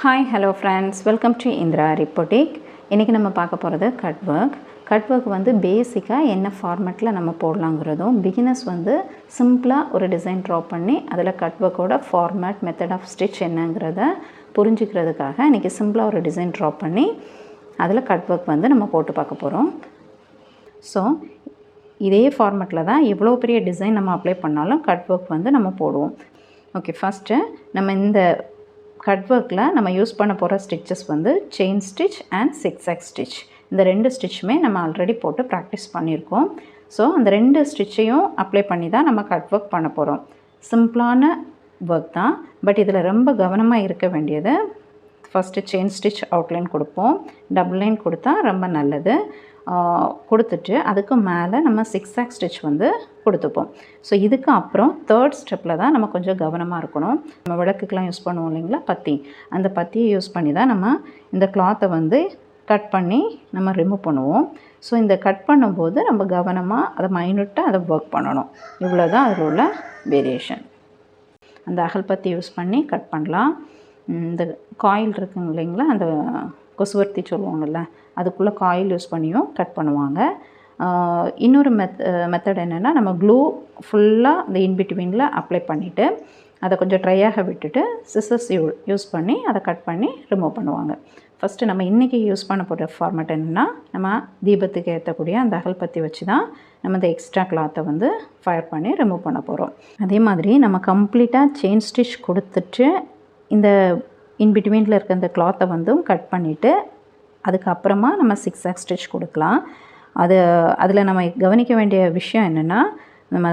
Hi hello friends, welcome to Indira aari boutique. இன்றைக்கி நம்ம பார்க்க போகிறது கட் ஒர்க் வந்து பேசிக்காக என்ன ஃபார்மேட்டில் நம்ம போடலாங்கிறதும், பிகினர்ஸ் வந்து சிம்பிளாக ஒரு டிசைன் ட்ரா பண்ணி அதில் கட் ஒர்க்கோட ஃபார்மேட், மெத்தட் ஆஃப் ஸ்டிச் என்னங்கிறத புரிஞ்சுக்கிறதுக்காக இன்றைக்கி சிம்பிளாக ஒரு டிசைன் ட்ரா பண்ணி அதில் கட் ஒர்க் வந்து நம்ம போட்டு பார்க்க போகிறோம். ஸோ இதே ஃபார்மேட்டில் தான் எவ்வளோ பெரிய டிசைன் நம்ம அப்ளை பண்ணாலும் கட் ஒர்க் வந்து நம்ம போடுவோம். ஓகே, ஃபஸ்ட்டு நம்ம இந்த கட் ஒர்க்கில் நம்ம யூஸ் பண்ண போகிற ஸ்டிச்சஸ் வந்து செயின் ஸ்டிச் அண்ட் சிக்ஸாக் ஸ்டிச். இந்த ரெண்டு ஸ்டிச்சுமே நம்ம ஆல்ரெடி போட்டு ப்ராக்டிஸ் பண்ணியிருக்கோம். ஸோ அந்த ரெண்டு ஸ்டிச்சையும் அப்ளை பண்ணி தான் நம்ம கட் ஒர்க் பண்ண போகிறோம். சிம்பிளான ஒர்க் தான், பட் இதில் ரொம்ப கவனமாக இருக்க வேண்டியது, ஃபஸ்ட்டு செயின் ஸ்டிச் அவுட்லைன் கொடுப்போம். டபுள் லைன் கொடுத்தா ரொம்ப நல்லது. கொடுத்துட்டு அதுக்கு மேலே நம்ம சிக்ஸாக் ஸ்டிச் வந்து கொடுத்துப்போம். ஸோ இதுக்கு அப்புறம் தேர்ட் ஸ்டெப்பில் தான் நம்ம கொஞ்சம் கவனமாக இருக்கணும். நம்ம விளக்குக்கெலாம் யூஸ் பண்ணுவோம் இல்லைங்களா, பத்தி, அந்த பத்தியை யூஸ் பண்ணி தான் நம்ம இந்த கிளாத்தை வந்து கட் பண்ணி நம்ம ரிமூவ் பண்ணுவோம். ஸோ இந்த கட் பண்ணும்போது நம்ம கவனமாக அதை மைனூட்டாக அதை ஒர்க் பண்ணணும். இவ்வளோ தான் அதில் உள்ள வேரியேஷன். அந்த அகல் பத்தி யூஸ் பண்ணி கட் பண்ணலாம். இந்த காயில் இருக்குங்க இல்லைங்களா, அந்த கொசுவர்த்தி சொல்லுவாங்கள்ல, அதுக்குள்ளே காயில் யூஸ் பண்ணியும் கட் பண்ணுவாங்க. இன்னொரு மெத்தட் என்னென்னா, நம்ம க்ளூ ஃபுல்லாக அந்த இன்பிட்வீனில் அப்ளை பண்ணிவிட்டு அதை கொஞ்சம் ட்ரையாக விட்டுட்டு சிசர்ஸ் யூஸ் பண்ணி அதை கட் பண்ணி ரிமூவ் பண்ணுவாங்க. ஃபஸ்ட்டு நம்ம இன்றைக்கி யூஸ் பண்ண போகிற ஃபார்மேட் என்னென்னா, நம்ம தீபத்துக்கு ஏற்றக்கூடிய அந்த அகல் பற்றி வச்சு தான் நம்ம இந்த எக்ஸ்ட்ரா கிளாத்தை வந்து ஃபயர் பண்ணி ரிமூவ் பண்ண போகிறோம். அதே மாதிரி நம்ம கம்ப்ளீட்டாக செயின் ஸ்டிச் கொடுத்துட்டு இந்த இன்பிட்வீனில் இருக்க இந்த கிளாத்தை வந்து கட் பண்ணிவிட்டு அதுக்கப்புறமா நம்ம சிக்ஸாக் ஸ்டிச் கொடுக்கலாம். அதில் நம்ம கவனிக்க வேண்டிய விஷயம் என்னென்னா, நம்ம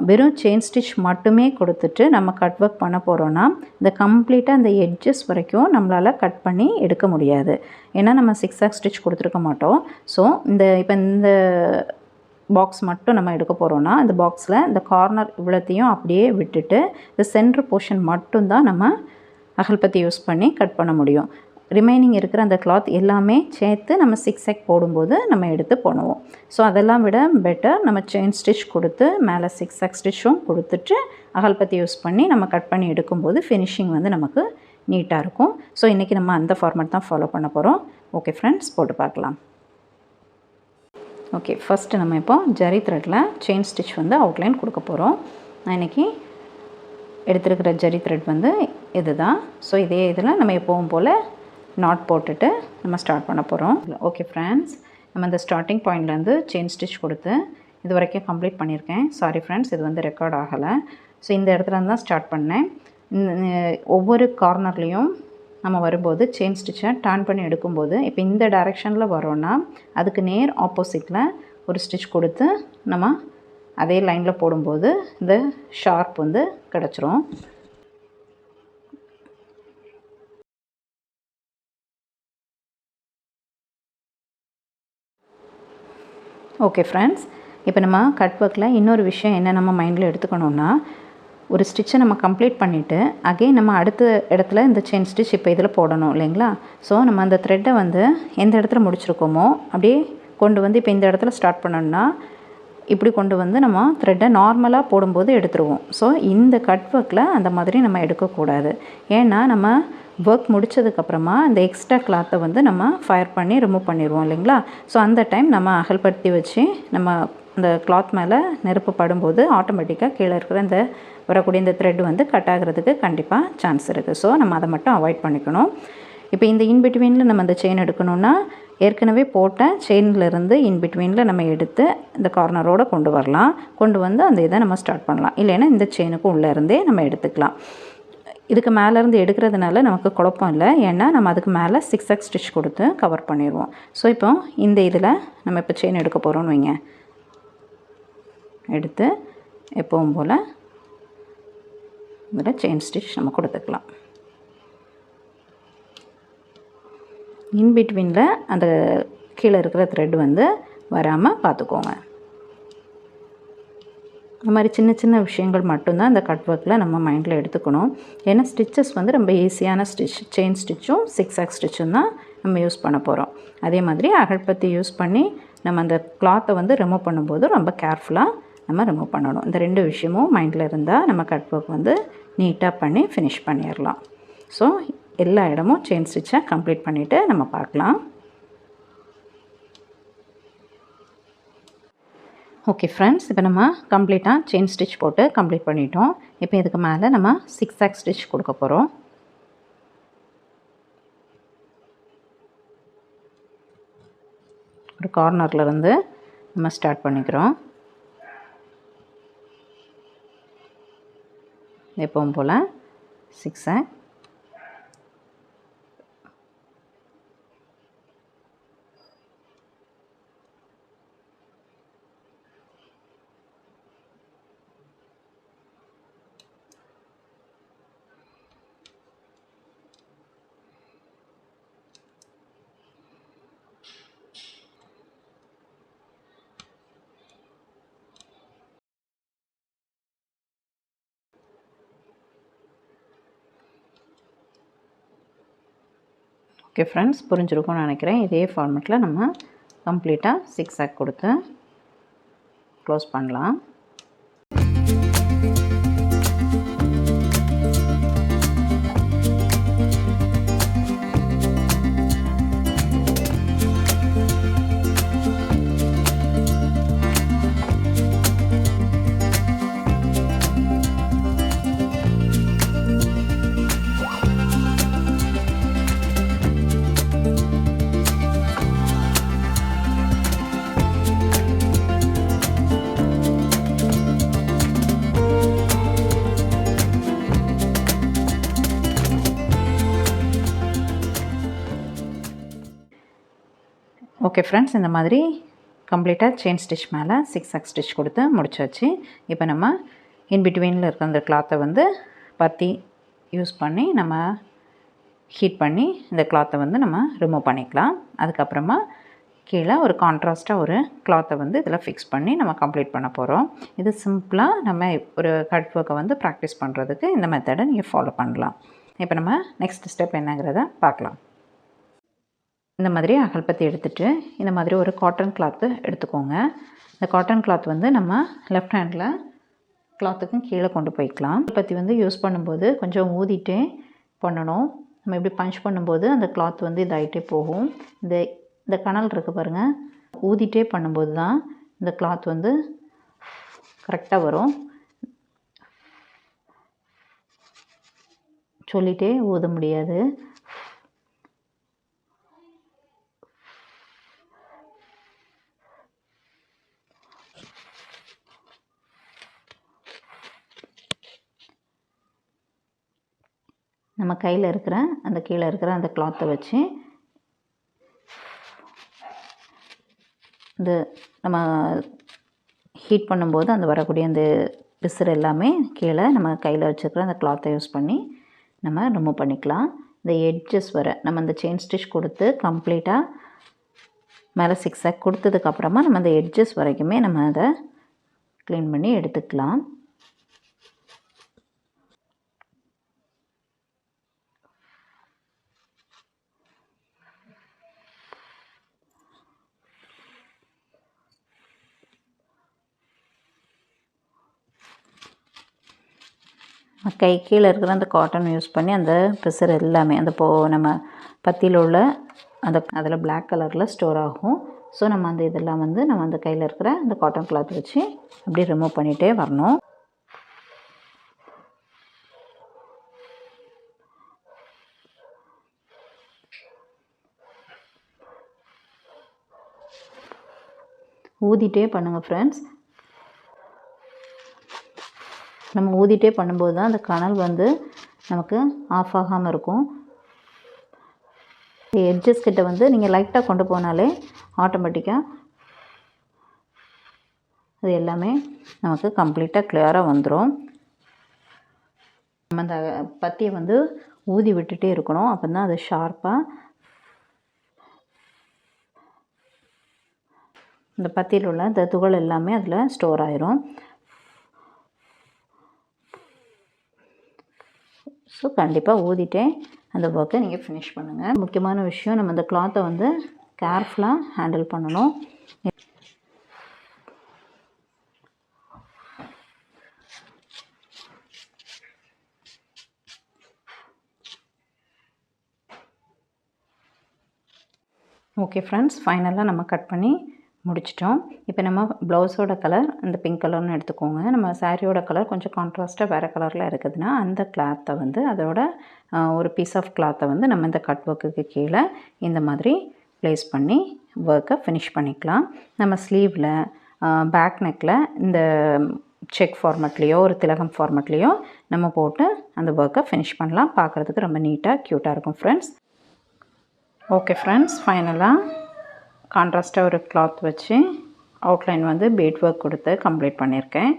வெறும் செயின் ஸ்டிச் மட்டுமே கொடுத்துட்டு நம்ம கட் ஒர்க் பண்ண போகிறோன்னா இந்த கம்ப்ளீட்டாக இந்த எட்ஜஸ் வரைக்கும் நம்மளால் கட் பண்ணி எடுக்க முடியாது. ஏன்னா நம்ம சிக்ஸாக் ஸ்டிச் கொடுத்துருக்க மாட்டோம். ஸோ இப்போ இந்த பாக்ஸ் மட்டும் நம்ம எடுக்க போகிறோன்னா, இந்த பாக்ஸில் இந்த கார்னர் இவ்வளோத்தையும் அப்படியே விட்டுட்டு இந்த சென்டர் போர்ஷன் மட்டும்தான் நம்ம அகல் பத்தி யூஸ் பண்ணி கட் பண்ண முடியும். ரிமைனிங் இருக்கிற அந்த கிளாத் எல்லாமே சேர்த்து நம்ம சிக்ஸாக் போடும்போது நம்ம எடுத்து பண்ணுவோம். ஸோ அதெல்லாம் விட பெட்டர் நம்ம செயின் ஸ்டிச் கொடுத்து மேலே சிக்ஸாக் ஸ்டிச்சும் கொடுத்துட்டு அகல் பத்தி யூஸ் பண்ணி நம்ம கட் பண்ணி எடுக்கும்போது ஃபினிஷிங் வந்து நமக்கு நீட்டாக இருக்கும். ஸோ இன்றைக்கி நம்ம அந்த ஃபார்மேட் தான் ஃபாலோ பண்ண போகிறோம். ஓகே ஃப்ரெண்ட்ஸ், போட்டு பார்க்கலாம். ஓகே, ஃபஸ்ட்டு நம்ம இப்போ ஜரி த்ரெட்டில் செயின் ஸ்டிச் வந்து அவுட்லைன் கொடுக்க போகிறோம். நான் இன்றைக்கி எடுத்துருக்கிற ஜரி த்ரெட் வந்து இது தான். ஸோ இதே இதில் நம்ம எப்பவும் போல் நாட் போட்டுட்டு நம்ம ஸ்டார்ட் பண்ண போகிறோம். ஓகே ஃப்ரெண்ட்ஸ், நம்ம இந்த ஸ்டார்டிங் பாயிண்ட்லேருந்து செயின் ஸ்டிச் கொடுத்து இது வரைக்கும் கம்ப்ளீட் பண்ணியிருக்கேன். சாரி ஃப்ரெண்ட்ஸ், இது வந்து ரெக்கார்ட் ஆகலை. ஸோ இந்த இடத்துல தான் ஸ்டார்ட் பண்ணேன். ஒவ்வொரு கார்னர்லேயும் நம்ம வரும்போது செயின் ஸ்டிச்சை டர்ன் பண்ணி எடுக்கும்போது இப்போ இந்த டைரெக்ஷனில் வரோன்னா அதுக்கு நேர் ஆப்போசிட்டில் ஒரு ஸ்டிச் கொடுத்து நம்ம அதே லைனில் போடும்போது இந்த ஷார்ப் வந்து கிடச்சிரும். ஓகே ஃப்ரெண்ட்ஸ், இப்போ நம்ம கட் ஒர்க்கில் இன்னொரு விஷயம் என்ன நம்ம மைண்டில் எடுத்துக்கணுன்னா, ஒரு ஸ்டிச்சை நம்ம கம்ப்ளீட் பண்ணிவிட்டு அகெயின் நம்ம அடுத்த இடத்துல இந்த செயின் ஸ்டிச் இப்போ இதில் போடணும் இல்லைங்களா. ஸோ நம்ம அந்த த்ரெட்டை வந்து எந்த இடத்துல முடிச்சிருக்கோமோ அப்படியே கொண்டு வந்து இப்போ இந்த இடத்துல ஸ்டார்ட் பண்ணோன்னா இப்படி கொண்டு வந்து நம்ம த்ரெட்டை நார்மலாக போடும்போது எடுத்துருவோம். ஸோ இந்த கட் ஒர்க்கில் அந்த மாதிரி நம்ம எடுக்கக்கூடாது. ஏன்னா நம்ம ஒர்க் முடித்ததுக்கப்புறமா இந்த எக்ஸ்ட்ரா கிளாத்தை வந்து நம்ம ஃபயர் பண்ணி ரிமூவ் பண்ணிடுவோம் இல்லைங்களா. ஸோ அந்த டைம் நம்ம அகல்படுத்தி வச்சு நம்ம இந்த கிளாத் மேலே நெருப்பு படும்போது ஆட்டோமேட்டிக்காக கீழே இருக்கிற இந்த வரக்கூடிய இந்த த்ரெட் வந்து கட் ஆகிறதுக்கு கண்டிப்பாக சான்ஸ் இருக்குது. ஸோ நம்ம அதை மட்டும் அவாய்ட் பண்ணிக்கணும். இப்போ இந்த இன்பிட்வீனில் நம்ம இந்த செயின் எடுக்கணுன்னா ஏற்கனவே போட்ட செயின்லேருந்து இன்பிட்வீனில் நம்ம எடுத்து இந்த கார்னரோடு கொண்டு வரலாம். கொண்டு வந்து அந்த இதை நம்ம ஸ்டார்ட் பண்ணலாம். இல்லைன்னா இந்த செயினுக்கும் உள்ளே இருந்தே நம்ம எடுத்துக்கலாம். இதுக்கு மேலேருந்து எடுக்கிறதுனால நமக்கு குழப்பம் இல்லை. ஏன்னா நம்ம அதுக்கு மேலே சிக்ஸாக் ஸ்டிச் கொடுத்து கவர் பண்ணிடுவோம். ஸோ இப்போ இந்த இதில் நம்ம இப்போ செயின் எடுக்க போகிறோம்னு வைங்க. எடுத்து எப்பவும் போல் இதில் செயின் ஸ்டிச் நம்ம கொடுத்துக்கலாம். இன்பிட்வீனில் அந்த கீழே இருக்கிற த்ரெட் வந்து வராமல் பார்த்துக்கோங்க. இந்த மாதிரி சின்ன சின்ன விஷயங்கள் மட்டும்தான் இந்த கட் ஒர்க்கில் நம்ம மைண்டில் எடுத்துக்கணும். ஏன்னா ஸ்டிச்சஸ் வந்து ரொம்ப ஈஸியான ஸ்டிச், செயின் ஸ்டிச்சும் சிக்ஸாக் ஸ்டிச்சும் தான் நம்ம யூஸ் பண்ண போகிறோம். அதே மாதிரி அகல் பத்தி யூஸ் பண்ணி நம்ம அந்த கிளாத்தை வந்து ரிமூவ் பண்ணும்போது ரொம்ப கேர்ஃபுல்லாக நம்ம ரிமூவ் பண்ணணும். இந்த ரெண்டு விஷயமும் மைண்டில் இருந்தால் நம்ம கட் ஒர்க் வந்து நீட்டாக பண்ணி ஃபினிஷ் பண்ணிடலாம். ஸோ எல்லா இடமும் செயின் ஸ்டிச்சை கம்ப்ளீட் பண்ணிவிட்டு நம்ம பார்க்கலாம். ஓகே ஃப்ரெண்ட்ஸ், இப்போ நம்ம கம்ப்ளீட்டாக செயின் ஸ்டிச் போட்டு கம்ப்ளீட் பண்ணிட்டோம். இப்போ இதுக்கு மேலே நம்ம சிக்ஸாக் ஸ்டிச் கொடுக்க போகிறோம். ஒரு கார்னர்லேருந்து நம்ம ஸ்டார்ட் பண்ணிக்கிறோம். எப்பவும் போல் சிக்ஸாக், ஓகே ஃப்ரெண்ட்ஸ், புரிஞ்சிருக்கும்னு நினைக்கிறேன். இதே ஃபார்மெட்டில் நம்ம கம்ப்ளீட்டாக சிக்ஸாக் கொடுத்து க்ளோஸ் பண்ணலாம். ஓகே ஃப்ரெண்ட்ஸ், இந்த மாதிரி கம்ப்ளீட்டாக செயின் ஸ்டிச் மேலே சிக்ஸாக் ஸ்டிச் கொடுத்து முடிச்சாச்சு. இப்போ நம்ம இன்பிட்வீனில் இருக்க அந்த கிளாத்தை வந்து பத்தி யூஸ் பண்ணி நம்ம ஹீட் பண்ணி இந்த கிளாத்தை வந்து நம்ம ரிமூவ் பண்ணிக்கலாம். அதுக்கப்புறமா கீழே ஒரு கான்ட்ராஸ்ட்டாக ஒரு கிளாத்தை வந்து இதில் ஃபிக்ஸ் பண்ணி நம்ம கம்ப்ளீட் பண்ண போகிறோம். இது சிம்பிளாக நம்ம ஒரு கட் ஒர்க்கை வந்து ப்ராக்டிஸ் பண்ணுறதுக்கு இந்த மெத்தடை நீங்கள் ஃபாலோ பண்ணலாம். இப்போ நம்ம நெக்ஸ்ட் ஸ்டெப் என்னங்கிறத பார்க்கலாம். இந்த மாதிரி அகல்பத்தி எடுத்துகிட்டு இந்த மாதிரி ஒரு காட்டன் கிளாத்து எடுத்துக்கோங்க. இந்த காட்டன் கிளாத் வந்து நம்ம லெஃப்ட் ஹேண்டில் கிளாத்துக்கும் கீழே கொண்டு போய்க்கலாம். அகல்பத்தி வந்து யூஸ் பண்ணும்போது கொஞ்சம் ஊதிட்டே பண்ணணும். நம்ம இப்படி பஞ்ச் பண்ணும்போது அந்த கிளாத் வந்து இதாகிட்டே போகும். இந்த கனல் இருக்குது பாருங்கள், ஊதிட்டே பண்ணும்போது தான் இந்த கிளாத் வந்து கரெக்டாக வரும். சொல்லிகிட்டே ஊத முடியாது. நம்ம கையில் இருக்கிற அந்த கீழே இருக்கிற அந்த கிளாத்தை வச்சு இந்த நம்ம ஹீட் பண்ணும்போது அந்த வரக்கூடிய அந்த பிசுறு எல்லாமே கீழே நம்ம கையில் வச்சுருக்கிற அந்த கிளாத்தை யூஸ் பண்ணி நம்ம ரிமூவ் பண்ணிக்கலாம். இந்த எட்ஜஸ் வர நம்ம அந்த செயின் ஸ்டிச் கொடுத்து கம்ப்ளீட்டாக மேலே சிக்ஸாக் கொடுத்ததுக்கப்புறமா நம்ம அந்த எட்ஜஸ் வரைக்குமே நம்ம அதை க்ளீன் பண்ணி எடுத்துக்கலாம். கை கீழே இருக்கிற அந்த காட்டன் யூஸ் பண்ணி அந்த பிசர் எல்லாமே அந்த நம்ம பத்தியில் உள்ள அந்த அதில் பிளாக் கலரில் ஸ்டோர் ஆகும். ஸோ நம்ம அந்த இதெல்லாம் வந்து நம்ம அந்த கையில் இருக்கிற அந்த காட்டன் கிளாத் வச்சு அப்படியே ரிமூவ் பண்ணிகிட்டே வரணும். ஊதிட்டே பண்ணுங்கள் ஃப்ரெண்ட்ஸ். நம்ம ஊதிட்டே பண்ணும்போது தான் அந்த கனல் வந்து நமக்கு ஆஃப் ஆகாமல் இருக்கும். எட்ஜஸ் கிட்ட வந்து நீங்கள் லைட்டாக கொண்டு போனாலே ஆட்டோமேட்டிக்காக அது எல்லாமே நமக்கு கம்ப்ளீட்டாக கிளியராக வந்துடும். நம்ம அந்த பத்தியை வந்து ஊதி விட்டுட்டே இருக்கணும். அப்போ தான் அது ஷார்ப்பாக இந்த பத்தியில் உள்ள இந்த துகள் எல்லாமே அதில் ஸ்டோர் ஆயிரும். ஸோ கண்டிப்பாக ஊதிட்டே அந்த ஒர்க்கை நீங்கள் ஃபினிஷ் பண்ணுங்கள். முக்கியமான விஷயம், நம்ம அந்த கிளாத்தை வந்து கேர்ஃபுல்லாக ஹேண்டில் பண்ணணும். ஓகே ஃப்ரெண்ட்ஸ், ஃபைனலாக நம்ம கட் பண்ணி முடிச்சிட்டோம். இப்போ நம்ம ப்ளவுஸோட கலர் அந்த பிங்க் கலர்னு எடுத்துக்கோங்க. நம்ம சாரியோட கலர் கொஞ்சம் கான்ட்ராஸ்ட்டாக வேறு கலரில் இருக்குதுன்னா அந்த கிளாத்தை வந்து அதோட ஒரு பீஸ் ஆஃப் கிளாத்தை வந்து நம்ம இந்த கட் ஒர்க்குக்கு கீழே இந்த மாதிரி ப்ளேஸ் பண்ணி ஒர்க்கை ஃபினிஷ் பண்ணிக்கலாம். நம்ம ஸ்லீவில் பேக் நெக்கில் இந்த செக் ஃபார்மேட்லேயோ ஒரு திலகம் ஃபார்மேட்லேயோ நம்ம போட்டு அந்த ஒர்க்கை ஃபினிஷ் பண்ணலாம். பார்க்குறதுக்கு ரொம்ப நீட்டாக க்யூட்டாக இருக்கும் ஃப்ரெண்ட்ஸ். ஓகே ஃப்ரெண்ட்ஸ், ஃபைனலாக கான்ட்ராஸ்ட்டாக ஒரு கிளாத் வச்சு அவுட்லைன் வந்து பீட் ஒர்க் கொடுத்து கம்ப்ளீட் பண்ணியிருக்கேன்.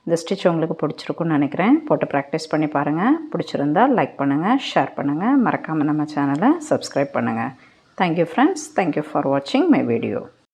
இந்த ஸ்டிச் உங்களுக்கு பிடிச்சிருக்குன்னு நினைக்கிறேன். போட்டு ப்ராக்டிஸ் பண்ணி பாருங்கள். பிடிச்சிருந்தால் லைக் பண்ணுங்கள், ஷேர் பண்ணுங்கள், மறக்காமல் நம்ம சேனலை சப்ஸ்கிரைப் பண்ணுங்கள். Thank you friends. தேங்க்யூ ஃபார் வாட்சிங் மை வீடியோ.